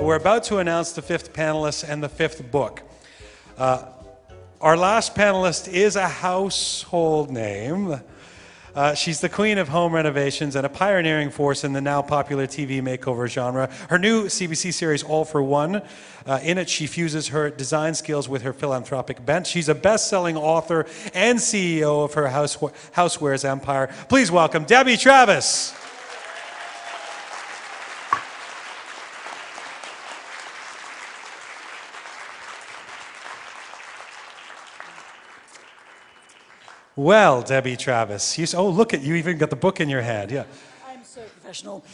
we're about to announce the fifth panelist and the fifth book. Our last panelist is a household name. She's the queen of home renovations and a pioneering force in the now popular TV makeover genre. Her new CBC series, All for One, in it she fuses her design skills with her philanthropic bent. She's a best-selling author and CEO of her housewares empire. Please welcome Debbie Travis. Well, Debbie Travis, oh, look at you, even got the book in your hand. Yeah. I'm so professional,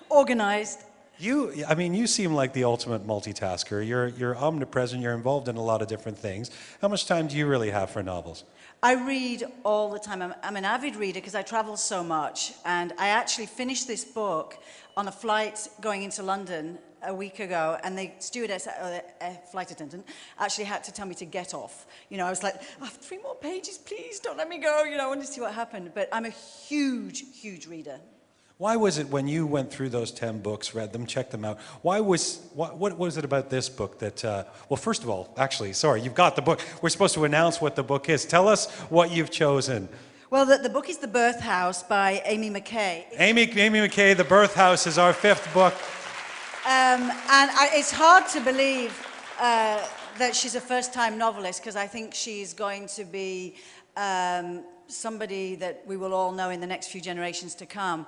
organized. You seem like the ultimate multitasker. You're omnipresent, you're involved in a lot of different things. How much time do you really have for novels? I read all the time. I'm an avid reader because I travel so much. And I actually finished this book on a flight going into London a week ago, and the stewardess, flight attendant, actually had to tell me to get off. I was like, I have 3 more pages, please, don't let me go. I wanted to see what happened. But I'm a huge, huge reader. Why was it when you went through those 10 books, read them, checked them out, what was it about this book that, well, first of all, actually, sorry, you've got the book. We're supposed to announce what the book is. Tell us what you've chosen. Well, the book is The Birth House by Ami Mckay. Ami Mckay, The Birth House is our 5th book. It's hard to believe that she's a first-time novelist, because I think she's going to be somebody that we will all know in the next few generations to come.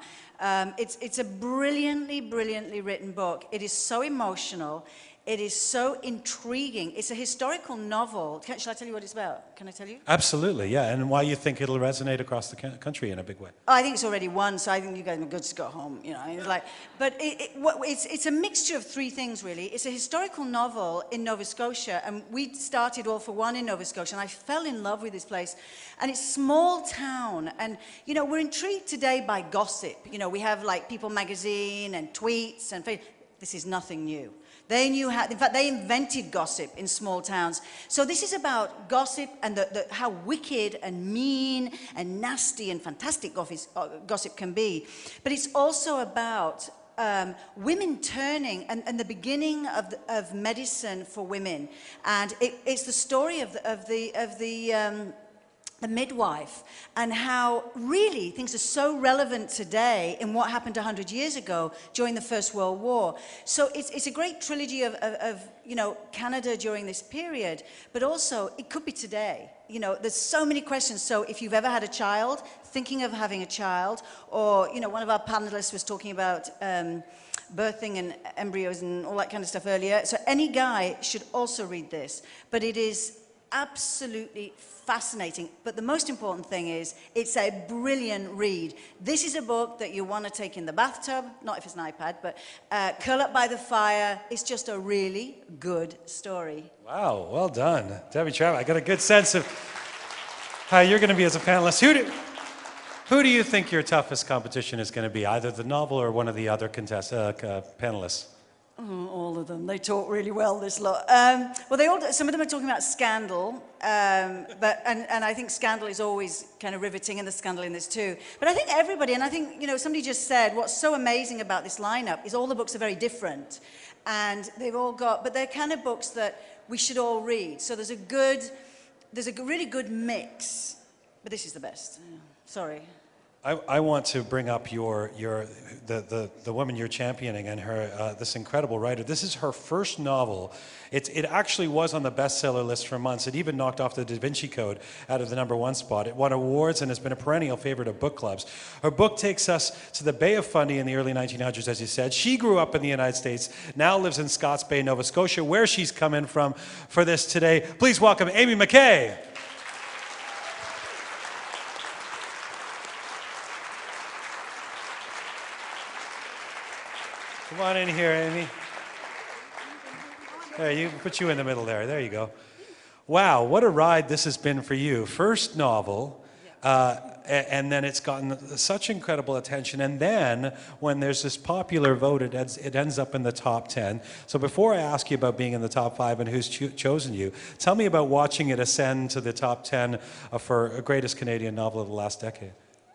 It's a brilliantly, brilliantly written book. It is so emotional. It is so intriguing. It's a historical novel. Shall I tell you what it's about? Can I tell you? Absolutely, yeah. And why you think it'll resonate across the country in a big way. Oh, I think it's already won, so I think you guys are good to go home. It's like, but it's a mixture of 3 things, really. It's a historical novel in Nova Scotia, and we started All for One in Nova Scotia, and I fell in love with this place. And it's small town, and we're intrigued today by gossip. We have like People magazine and tweets, and this is nothing new. They knew how, in fact, they invented gossip in small towns. So this is about gossip and how wicked and mean and nasty and fantastic gossip can be. But it's also about women turning and the beginning of medicine for women. And it's the story of the midwife, and how really things are so relevant today in what happened 100 years ago during the First World War. So it's a great trilogy of Canada during this period, but also it could be today. There's so many questions. So if you've ever had a child, thinking of having a child, or one of our panelists was talking about birthing and embryos and all that kind of stuff earlier. So any guy should also read this, but it is absolutely fascinating. But the most important thing is it's a brilliant read. This is a book that you want to take in the bathtub, not if it's an iPad, but curl up by the fire. It's just a really good story. Wow, well done. Debbie Travis, I got a good sense of how you're going to be as a panelist. Who do you think your toughest competition is going to be, either the novel or one of the other panelists? Oh, all of them. They talk really well, this lot. Some of them are talking about Scandal, and I think Scandal is always kind of riveting, and the scandal in this too. But I think everybody, and I think, somebody just said, what's so amazing about this lineup is all the books are very different, and they've all got, but they're kind of books that we should all read. So there's a really good mix, but this is the best. Sorry. I want to bring up the woman you're championing, and her this incredible writer. This is her first novel. It actually was on the bestseller list for months. It even knocked off the Da Vinci Code out of the #1 spot. It won awards and has been a perennial favorite of book clubs. Her book takes us to the Bay of Fundy in the early 1900s, as you said. She grew up in the United States, now lives in Scotts Bay, Nova Scotia, where she's come in from for this today. Please welcome Ami Mckay. Come on in here, Amy. There, you put you in the middle there. There you go. Wow, what a ride this has been for you. First novel, and then it's gotten such incredible attention. And then when there's this popular vote, it ends up in the top 10. So before I ask you about being in the top 5 and who's chosen you, tell me about watching it ascend to the top 10 for greatest Canadian novel of the last decade.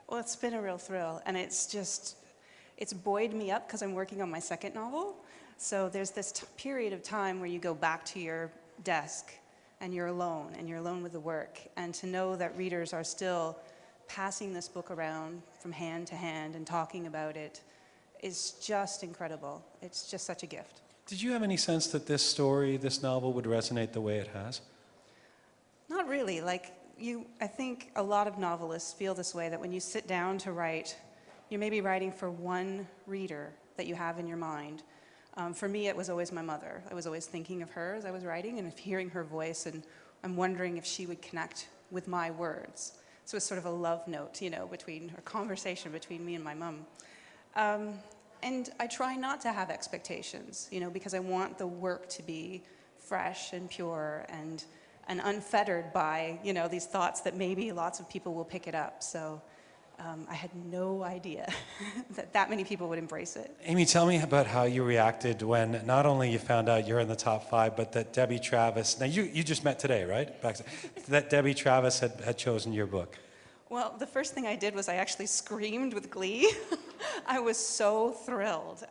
Well, it's been a real thrill, and it's buoyed me up because I'm working on my second novel. So there's this period of time where you go back to your desk and you're alone with the work. And to know that readers are still passing this book around from hand to hand and talking about it is just incredible. It's just such a gift. Did you have any sense that this story, this novel, would resonate the way it has? Not really. I think a lot of novelists feel this way, that when you sit down to write, you're maybe writing for one reader that you have in your mind. For me, it was always my mother. I was always thinking of her as I was writing and hearing her voice, and I'm wondering if she would connect with my words. So it's sort of a love note, a conversation between me and my mom. And I try not to have expectations, because I want the work to be fresh and pure and unfettered by, these thoughts that maybe lots of people will pick it up. So I had no idea that many people would embrace it. Amy, tell me about how you reacted when not only you found out you're in the top 5, but that Debbie Travis, now you just met today, right? That Debbie Travis had chosen your book. Well, the first thing I did was I actually screamed with glee. I was so thrilled.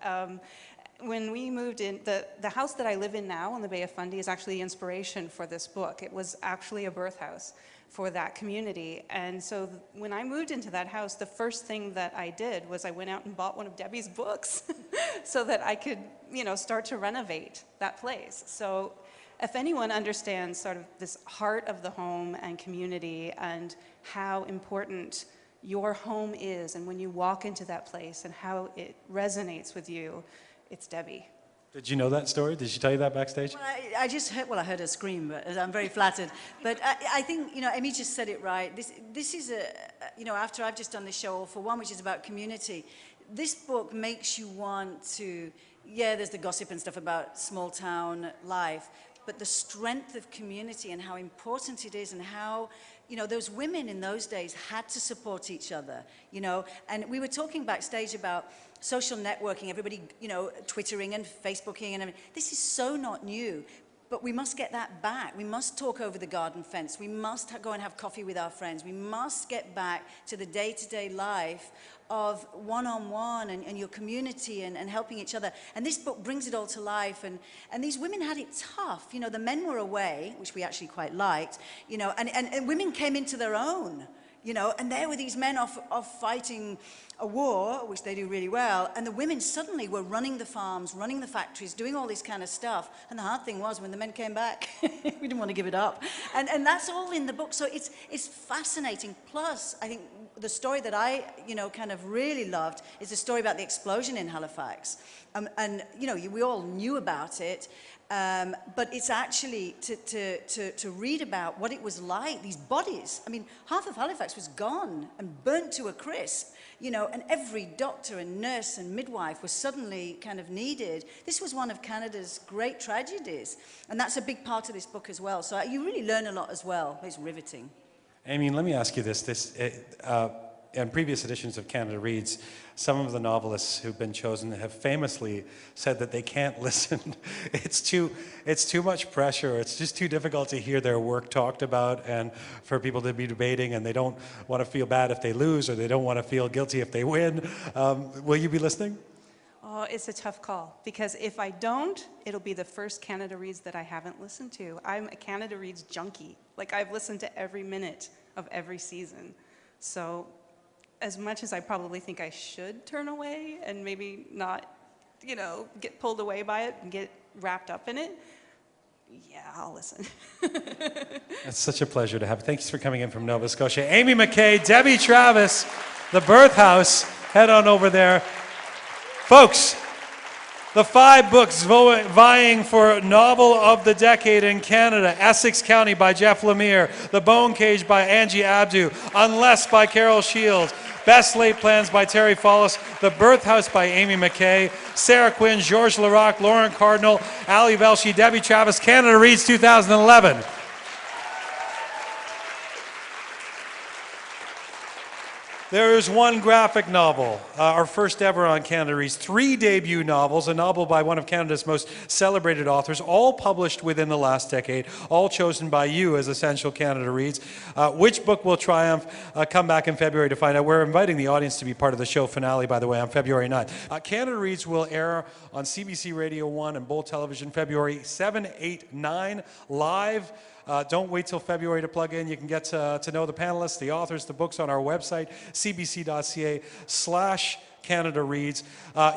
When we moved in, the house that I live in now on the Bay of Fundy is actually the inspiration for this book. It was actually a birth house for that community. And so when I moved into that house, the first thing that I did was I went out and bought one of Debbie's books so that I could, start to renovate that place. So if anyone understands sort of this heart of the home and community and how important your home is, and when you walk into that place and how it resonates with you, it's Debbie. Did you know that story? Did she tell you that backstage? Well, I just heard, I heard her scream, but I'm very flattered. But I think, Amy just said it right. This is after I've just done this show All for One, which is about community, this book makes you want to, there's the gossip and stuff about small town life, but the strength of community and how important it is, and how, those women in those days had to support each other, and we were talking backstage about social networking, everybody, Twittering and Facebooking, and this is so not new, but we must get that back. We must talk over the garden fence. We must go and have coffee with our friends. We must get back to the day-to-day life of one-on-one and your community and helping each other. And this book brings it all to life. And these women had it tough. The men were away, which we actually quite liked, and women came into their own. And there were these men off fighting a war, which they do really well, and the women suddenly were running the farms, running the factories, doing all this kind of stuff. And the hard thing was, when the men came back, we didn't want to give it up. And that's all in the book. So it's fascinating. Plus, I think the story that I, kind of really loved is the story about the explosion in Halifax. And we all knew about it. But it's actually to read about what it was like, these bodies. I mean, half of Halifax was gone and burnt to a crisp, and every doctor and nurse and midwife was suddenly kind of needed. This was one of Canada's great tragedies, and that's a big part of this book as well. So you really learn a lot as well. It's riveting. Amy, let me ask you this. In previous editions of Canada Reads, some of the novelists who've been chosen have famously said that they can't listen. It's too much pressure. It's just too difficult to hear their work talked about and for people to be debating, and they don't want to feel bad if they lose, or they don't want to feel guilty if they win. Will you be listening? Oh, it's a tough call, because if I don't, it'll be the first Canada Reads that I haven't listened to. I'm a Canada Reads junkie. I've listened to every minute of every season. So as much as I probably think I should turn away and maybe not, get pulled away by it and get wrapped up in it, I'll listen. It's such a pleasure to have. Thanks for coming in from Nova Scotia. Ami Mckay, Debbie Travis, the Birth House. Head on over there. Folks, the 5 books vying for Novel of the Decade in Canada: Essex County by Jeff Lemire, The Bone Cage by Angie Abdu, Unless by Carol Shields, Best Laid Plans by Terry Follis, The Birth House by Ami Mckay, Sarah Quinn, Georges Larac, Lauren Cardinal, Ali Velshi, Debbie Travis. Canada Reads 2011. There is one graphic novel, our first ever on Canada Reads, 3 debut novels, a novel by one of Canada's most celebrated authors, all published within the last decade, all chosen by you as Essential Canada Reads. Which book will triumph? Come back in February to find out. We're inviting the audience to be part of the show finale, by the way, on February 9th. Canada Reads will air on CBC Radio 1 and Bold Television February 7, 8, 9, live. Don't wait till February to plug in. You can get to know the panelists, the authors, the books on our website, cbc.ca/Canada Reads.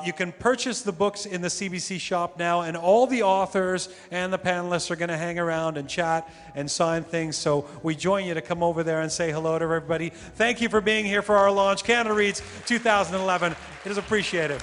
You can purchase the books in the CBC shop now, and all the authors and the panelists are going to hang around and chat and sign things. So we join you to come over there and say hello to everybody. Thank you for being here for our launch, Canada Reads 2011. It is appreciated.